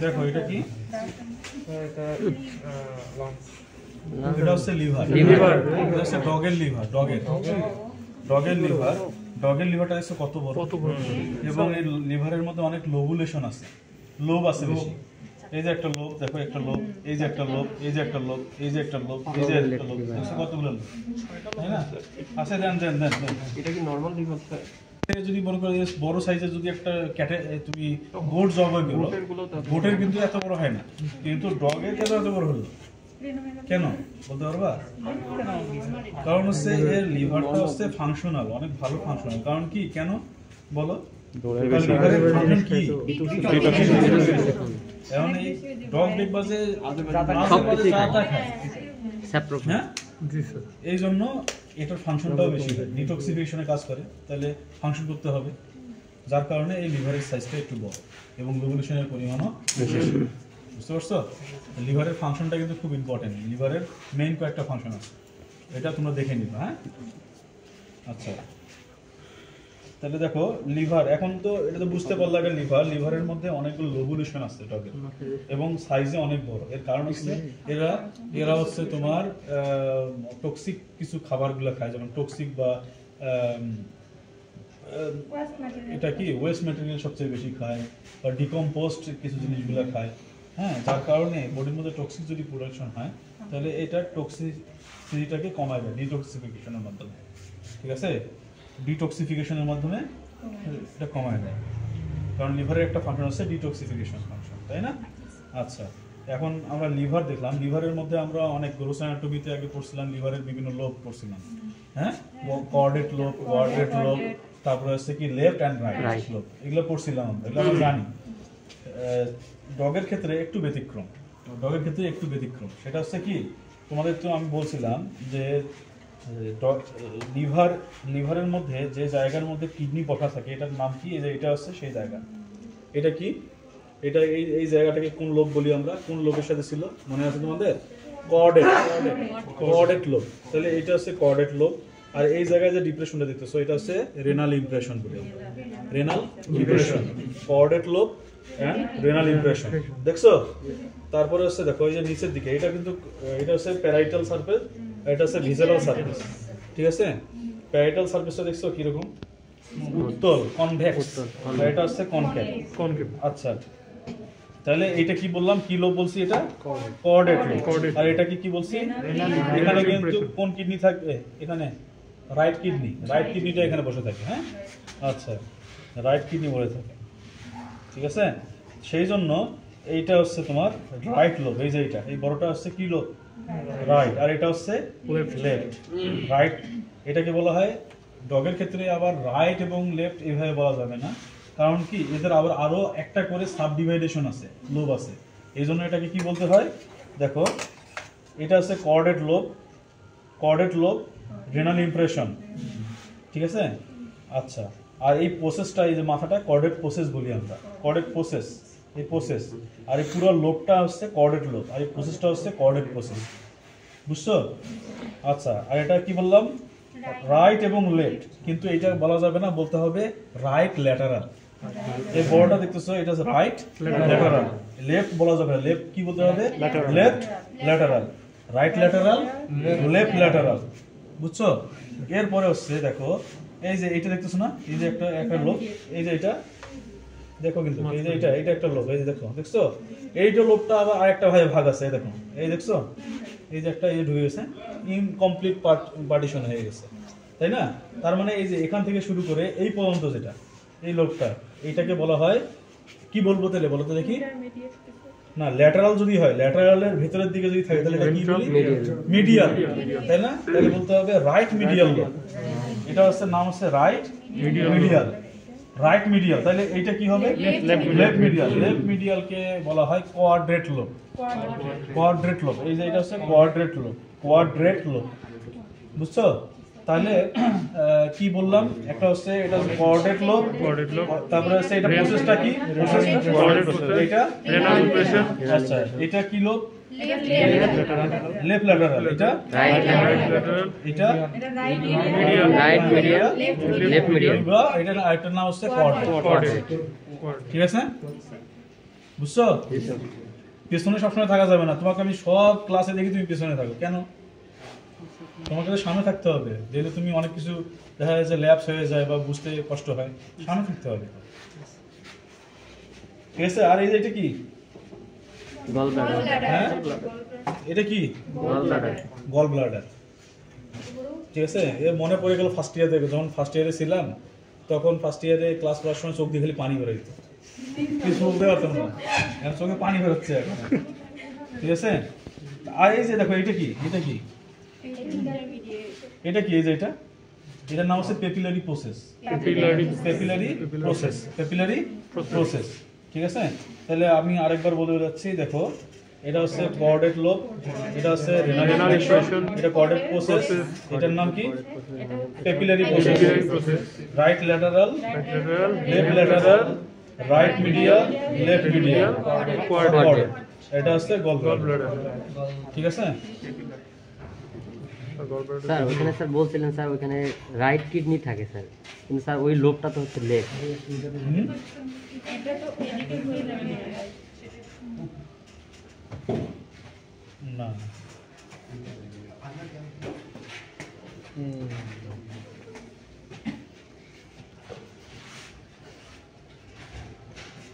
দেখো এটা কি, এটা হচ্ছে লিভার, এটা হচ্ছে ডগের লিভার, ডগের লিভারটা হচ্ছে কত বড়, এবং এই লিভারের মধ্যে অনেক লোবুলেশন আছে, লোব আছে বেশি। এই যে একটা লোব, দেখো একটা লোব, এই যে একটা লোব, এই যে একটা লোব, এই যে একটা লোব, এই যে একটা লোব, কতগুলো লোব, তাই না? আচ্ছা দেন। এটা কি নরমাল লিভার? যদি মনে করো বড় সাইজের যদি একটা ক্যাটে তুমি গোট জবাই করো, গোটের কিন্তু এত বড় হয় না, কিন্তু ডগের কেন এত বড় হলো? কেন বলতে পারবা? কারণ হচ্ছে এর লিভারটা হচ্ছে ফাংশনাল, অনেক ভালো ফাংশনাল। কারণ কি, কেন বলো? লিভারের ফাংশন কি? এখন এই ডগ দেখবা যে চাটা খায়, হ্যাঁ, এই জন্য এটার ফাংশনটাও বেশি হয়, ডিটক্সিফিকেশনে কাজ করে, তাহলে ফাংশন করতে হবে, যার কারণে এই লিভারের সাইজটা একটু বড় এবং লোবুলেশনের পরিমাণও বেশি। বুঝতে পারছো? লিভারের ফাংশনটা কিন্তু খুব ইম্পর্টেন্ট, লিভারের মেইন কয়েকটা ফাংশন আছে, এটা তোমরা দেখে নিবা। হ্যাঁ, আচ্ছা, তাহলে দেখো লিভার, এখন তো এটা তো বুঝতে পারলো এটা লিভারের মধ্যে অনেকগুলো লোবুলেশন আছে ডগের, এবং সাইজে অনেক বড়। এর কারণ হচ্ছে এরা হচ্ছে তোমার টক্সিক কিছু খাবারগুলো খায়, যেমন টক্সিক বা এটা কি ওয়েস্ট ম্যাটেরিয়াল সবচেয়ে বেশি খায়, বা ডিকম্পোস্ট কিছু জিনিসগুলো খায়। হ্যাঁ, যার কারণে বডির মধ্যে টক্সিক যদি প্রোডাকশন হয়, তাহলে এটা টক্সিসিটিটাকে কমায় দেয় ডিটক্সিফিকেশনের মাধ্যমে। ঠিক আছে, ডিটক্সিফিকেশনের মাধ্যমে এটা কমায় দেয়, কারণ লিভারের একটা ফাংশন হচ্ছে ডিটক্সিফিকেশন ফাংশন, তাই না? আচ্ছা, এখন আমরা লিভার দেখলাম, লিভারের মধ্যে আমরা অনেক গ্রোস অ্যানাটমিতে আগে পড়ছিলাম, লিভারের বিভিন্ন লোব পড়ছিলাম। হ্যাঁ, কোয়াড্রেট লোব, তারপরে হচ্ছে কি লেফট অ্যান্ড রাইট লোব, এগুলো পড়ছিলাম আমরা, এগুলো আমরা জানি। ডগের ক্ষেত্রে একটু ব্যতিক্রম, সেটা হচ্ছে কি, তোমাদের তো আমি বলছিলাম যে লিভারের মধ্যে যে জায়গার মধ্যে কিডনি পথা থাকে, এটার নাম কি? এটা হচ্ছে সেই জায়গা। এটা কি, এটা এই জায়গাটাকে কোন লোব বলি আমরা? কোন লোবের সাথে ছিল মনে আছে তোমাদের? Chordate lobe. তাহলে এটা হচ্ছে কর্ডেট লোব। আর এই জায়গায় যে ডিপ্রেশনটা দেখতেছো, এটা হচ্ছে রেনাল ইমপ্রেশন বলি আমরা, renal impression, caudate lobe and renal impression. দেখছো? তারপরে হচ্ছে দেখো এই যে নিচের দিকে, এটা কিন্তু এটা হচ্ছে প্যারাইটাল সারফেস, এটা হচ্ছে ভিসারাল সারফেস। ঠিক আছে, প্যারাইটাল সারফেসটা দেখছো কিরকম? উত্তল, কনভেক্স, এটা হচ্ছে কনকেভ। আচ্ছা, তাহলে এটা কি বললাম, কি লোব বলছি? এটা কর্ডেট লোব। আর এটা কি বলছি? এখানে কিন্তু কোন কিডনি থাকবে? এখানে রাইট কিডনিটা এখানে বসে থাকে। হ্যাঁ, আচ্ছা, রাইট কিডনি বসে থাকে। ঠিক আছে, সেই জন্য এইটা হচ্ছে তোমার রাইট লোব। এই যে এই বড়টা হচ্ছে কি লোব? রাইট। আর এটা হচ্ছে লেফট। রাইট, এটাকে বলা হয় ডগের ক্ষেত্রে আবার রাইট এবং লেফট এইভাবে বলা যাবে না, কারণ কি এদের আবার আরো একটা করে সাব ডিভাইডেশন আছে, লোব আছে, এই জন্য এটাকে কি বলতে হয়? দেখো, এটা হচ্ছে কর্ডেট লোব, রেনাল ইমপ্রেশন। ঠিক আছে, আচ্ছা, আর এই প্রসেসটা, এই যে মাথাটা কর্ডেট প্রসেস বলি আমরা, কর্ডেট প্রসেস, এই প্রসেস, আর এই পুরো লোবটা হচ্ছে কর্ডেট লোব, আর এই প্রসেসটা হচ্ছে কর্ডেট প্রসেস। বুঝছো? আচ্ছা, আর এটা কি বললাম? রাইট এবং লেফট, কিন্তু এটা বলা যাবে না, বলতে হবে রাইট ল্যাটারাল। এই বড়টা দেখতেছো, এটা হচ্ছে রাইট ল্যাটারাল, লেফট বলা যাবে না। লেফট কি বলতে হবে? Left lateral, right lateral, left lateral. বুঝছো? এরপরে হচ্ছে দেখো, এই যে এটা দেখতেছো না, এই যে একটা লোব, এই যে এটা দেখো, কিন্তু এই যে এটা একটা লোব, এই যে দেখছো, এইটা লোবটা আবার আরেকটা ভাগ আছে, এই দেখো, এই দেখছো, এই যে একটা ঢুকে গেছে, ইনকমপ্লিট পার্টিশন হয়ে গেছে, তাই না? তার মানে এই যে এখান থেকে শুরু করে এই পর্যন্ত যেটা, এই লোবটা, এইটাকে বলা হয় কি বলবো তাহলে? বলো তো দেখি। না, ল্যাটারাল যদি হয়, ল্যাটারালের ভেতরের দিকে যদি থাকে, তাহলে এটা কি বলি? মিডিয়াল, তাই না? তাহলে বলতে হবে রাইট মিডিয়াল লোব। এটা হচ্ছে নাম হচ্ছে রাইট মিডিয়াল। তাহলে এইটা কি হবে? লেফট মিডিয়ালকে বলা হয় কোয়াড্রেট লোব। এই যে এটা হচ্ছে কোয়াড্রেট লোব। বুঝছো? তাহলে কি বললাম? একটা হচ্ছে এটা কোয়াড্রেট লোব, তারপরে হচ্ছে এটা প্রসেসটা কি? এটা রেনাল ইমপ্রেশন। আচ্ছা, এটা কি লোব? লেফট ল্যাটারাল, এটা রাইট ল্যাটারাল, এটা রাইট মিডিয়াল, লেফট মিডিয়াল, এটা আরেকটার নাম হচ্ছে কোয়াড্রেট। ঠিক আছে, বুঝছো? পেছনে সবসময় থাকা যাবে না। তোমাকে আমি সব ক্লাসে দেখি তুমি পেছনে থাকো কেন? তোমাকে তো সামনে থাকতে হবে, যেহেতু তুমি অনেক কিছু দেখা যায় যে ল্যাপস হয়ে যায় বা বুঝতে কষ্ট হয়, সামনে থাকতে হবে। ঠিক আছে, আর এই যে এটা কি? গল ব্লাডার, হ্যাঁ, এটা কি? Gall bladder, gall bladder. ঠিক আছে, এ মনে পড়ে গেল ফার্স্ট ইয়ার থেকে, যখন ফার্স্ট ইয়ারে ছিলাম তখন ফার্স্ট ইয়ারে ক্লাস করার সময় চোখ দিয়ে খালি পানি বেরোয় যেত, কিছু বলতে পারতাম না, এখন চোখে পানি বেরোচ্ছে এখন। ঠিক আছে, আর এই যে দেখো এটা কি? এটা কি? এটা কি? এই যে এটা, এটার নাম হচ্ছে পেপিলারি প্রসেস। Papillary process. ঠিক আছে, তাহলে আমি আরেকবার বলে যাচ্ছি। দেখো, এটা হচ্ছে কর্ডেট লোব, এটা হচ্ছে রেনাল ইমপ্রেশন, এটা কর্ডেট প্রসেস, এটার নাম কি? Papillary process. Right lateral, left lateral, right medial, left medial, quadrate. এটা হচ্ছে গল ব্লাডার। ঠিক আছে স্যার ওখানে স্যার বলছিলেন স্যার ওখানে রাইট কিডনি থাকে স্যার, কিন্তু স্যার ওই লোবটা তো হচ্ছে লেফট। না,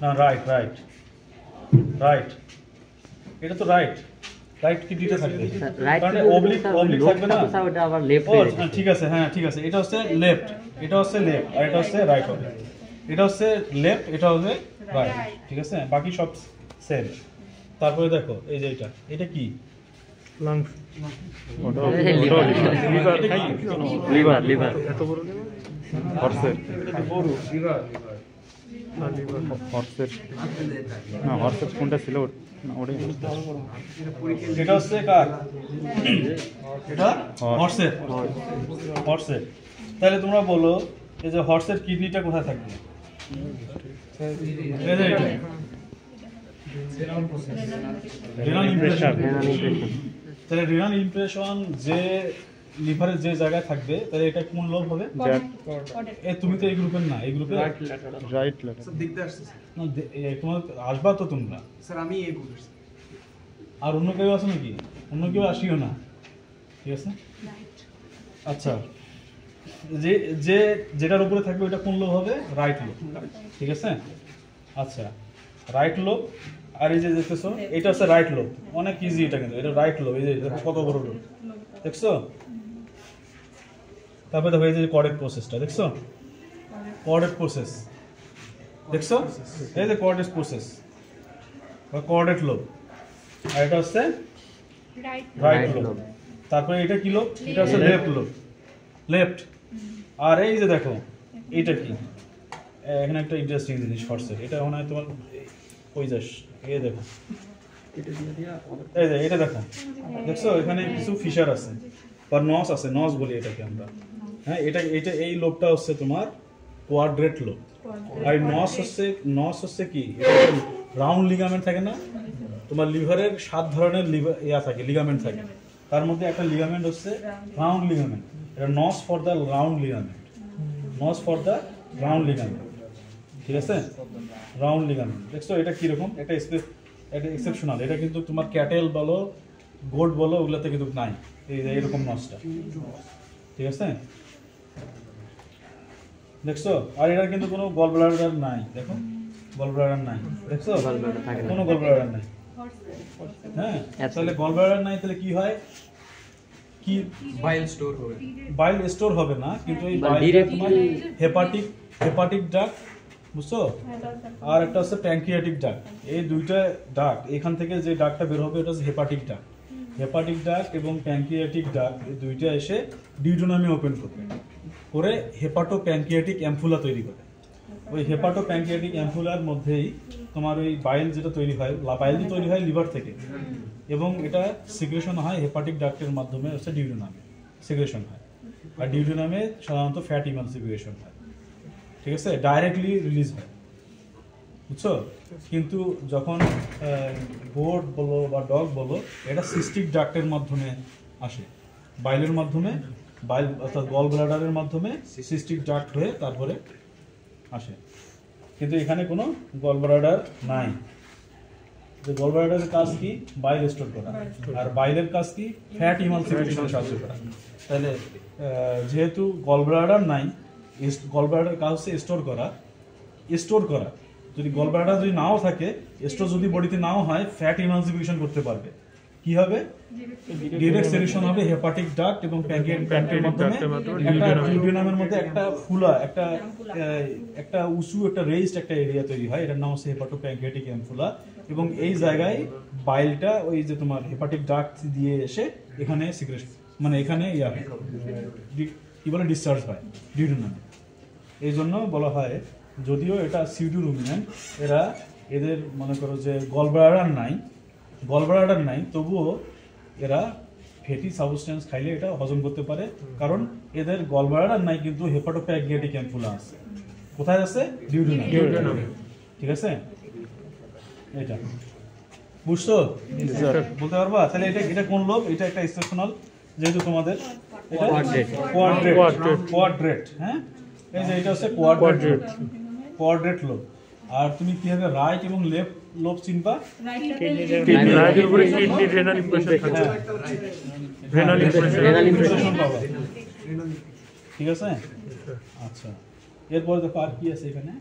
না, রাইট রাইট রাইট, এটা তো রাইট। রাইট কিডনিটা থাকবে, রাইট কারণ অবলিক থাকবে না। স্যার ওটা আবার লেফট ও হয়ে যাচ্ছে। ঠিক আছে, হ্যাঁ ঠিক আছে, এটা হচ্ছে লেফট, এটা হচ্ছে লেফট, আর এটা হচ্ছে রাইট হবে। এটা হচ্ছে লেফট, এটা হচ্ছে রাইট। ঠিক আছে, বাকি সব সেম। তারপরে দেখো এই যে এটা, এটা কি? লাংস, লিভার, লিভার, এত বড় হর্সের, হর্সের না, হর্সের কোনটা ছিল না ওটাই। এটা হচ্ছে কার? এটা হর্সের। হর্সের। তাহলে তোমরা বলো এই যে হর্সের কিডনিটা কোথায় থাকবে? এই যে এটা রেনাল ইমপ্রেশন। Renal impression. তাহলে রেনাল ইমপ্রেশন যে লিভারের যে জায়গায় থাকবে, তাহলে এটা কোন লোব হবে? তুমি তো এই গ্রুপের না, এই গ্রুপে রাইট লেটার। না, তোমার আসবা তো তোমরা। স্যার আমি এই গ্রুপের। আর অন্য কেউ আছে নাকি? অন্য কেউ আসিও না। ঠিক আছে, আচ্ছা, যে যে যেটার উপরে থাকবে ওটা কোন লোব হবে? Right lobe. ঠিক আছে, আচ্ছা, রাইট লোব। আর এই যে দেখতেছো এটা হচ্ছে রাইট লোব, অনেক ইজি এটা, কিন্তু এটা রাইট লোব। এই যে দেখো কত বড় লোব, দেখছো? তারপরে দেখো এই যে কর্ডেট প্রসেসটা, দেখছো? কর্ডেট প্রসেস দেখছো? এই যে কর্ডেট প্রসেস বা কর্ডেট লোব, আর এটা হচ্ছে রাইট লোব। তারপরে এটা কি লোব? এটা হচ্ছে লেফট লোব, লেফট। আর এই যে দেখো এটা কি? এখানে একটা ইন্টারেস্টিং জিনিস হর্সের, এটা মনে হয় তোমার ওই যাস, এই দেখো, এই যে এটা দেখো, দেখছো? এখানে কিছু ফিশার আছে বা নস আছে, নস বলি এটাকে আমরা। হ্যাঁ, এটা এটা এই লোবটা হচ্ছে তোমার কোয়াড্রেট লোব। আর নস হচ্ছে কি? এটা রাউন্ড লিগামেন্ট থাকে না? তোমার লিভারের 7 ধরনের থাকে, লিগামেন্ট থাকে, তার মধ্যে একটা লিগামেন্ট হচ্ছে রাউন্ড লিগামেন্ট। এটা notch for the round ligament, notch for the round ligament. ঠিক আছে, রাউন্ড লিগামেন্ট। দেখছো এটা কিরকম? এটা এক্সেপশনাল। এটা কিন্তু তোমার ক্যাটেল বলো, গোট বলো, ওগুলোতে কিন্তু নাই এই যে এরকম নসটা। ঠিক আছে, দেখছো? আর এটার কিন্তু কোনো গল ব্লাডার নাই, দেখো গল ব্লাডার নাই, দেখছো? কোনো গল ব্লাডার নাই। হ্যাঁ, তাহলে গল ব্লাডার নাই, তাহলে কি হয়? কি বাইল স্টোর হবে? বাইল স্টোর হবে না, কিন্তু এই বাইলটা তোমার হেপাটিক ডাক্ট, বুঝছো? আর একটা হচ্ছে প্যানক্রিয়াটিক ডাক্ট। এই দুইটা ডাক্ট, এখান থেকে যে ডাক্টটা বের হবে এটা হচ্ছে হেপাটিক ডাক্ট। হেপাটিক ডাক্ট এবং প্যানক্রিয়াটিক ডাক্ট এই দুইটা এসে ডিউডোনামি ওপেন করবে, করে হেপাটো প্যানক্রিয়াটিক অ্যাম্পুলা তৈরি করে। ওই হেপাটো প্যানক্রিয়াটিক অ্যাম্পুলার মধ্যেই তোমার ওই বাইল যেটা তৈরি হয়, বাইল তৈরি হয় লিভার থেকে, এবং এটা সিক্রেশন হয় হেপাটিক ডাক্টের মাধ্যমে, হচ্ছে ডিউডোনামে সিক্রেশন হয়। আর ডিউডোনামে সাধারণত ফ্যাট ইমালসিফিকেশন হয়। ঠিক আছে, ডাইরেক্টলি রিলিজ হয়। বুঝছো? কিন্তু যখন বোর্ড বলো বা ডগ বলো, এটা সিস্টিক ডাক্টের মাধ্যমে আসে, বাইলের মাধ্যমে, বাইল অর্থাৎ গল ব্লাডারের মাধ্যমে সিস্টিক ডাক্ট হয়ে তারপরে আসে। কিন্তু এখানে কোনো গল ব্লাডার নাই। যে গল ব্লাডারের কাজ কি? বাইল স্টোর করা, আর বাইলের কাজ কি? ফ্যাট ইমালসিফিকেশনে সাহায্য করা। তাহলে যেহেতু গল ব্লাডার নাই, গল ব্লাডারের কাজ হচ্ছে স্টোর করা। যদি গল ব্লাডার যদি নাও থাকে, স্টোর যদি বডিতে নাও হয়, ফ্যাট ইমালসিফিকেশন করতে পারবে। কি হবে? ডিরেক্ট সেরিশন হবে হেপাটিক ডাক্ট এবং প্যানক্রিয়াটিক মাধ্যমে একটা ডিউডিনামের মধ্যে একটা ফুলা, একটা উঁচু, একটা রেইজড একটা এরিয়া তৈরি হয়, এটার নাম হচ্ছে হেপাটোপ্যানক্রিয়াটিক এমফুলা। এবং এই জায়গায় বাইলটা ওই যে তোমার হেপাটিক ডাক্ট দিয়ে এসে এখানে সিক্রেশন, মানে এখানে কি বলে, ডিসচার্জ হয় ডিউডিনামে। এই জন্য বলা হয়, যদিও এটা সিউডো রুমিন্যান্ট, এদের মনে করো যে গল ব্লাডার নাই, তবুও এরা ফ্যাটি সাবস্টেন্স খাইলে এটা হজম করতে পারে, কারণ এদের গল ব্লাডার নাই কিন্তু হেপাটোপ্যানক্রিয়াটিক এমফুলা আছে। কোথায় আছে? ডিউডিনামে। ঠিক আছে, এটা বুঝছো? বলতে পারবা? তাহলে এটা কোন লোব? এটা একটা স্টেশনাল, যেহেতু তোমাদের এটা কোয়াড্রেট। হ্যাঁ, এই যে এটা হচ্ছে কোয়াড্রেট লোব। আর তুমি কিভাবে রাইট এবং লেফট লোব চিনবা? রাইটের উপরে কিডনি রেনাল ইমপ্রেশন থাকে, রেনাল ইমপ্রেশন পাবা। ঠিক আছে, আচ্ছা। এরপরে দেখো আর কি আছে এখানে।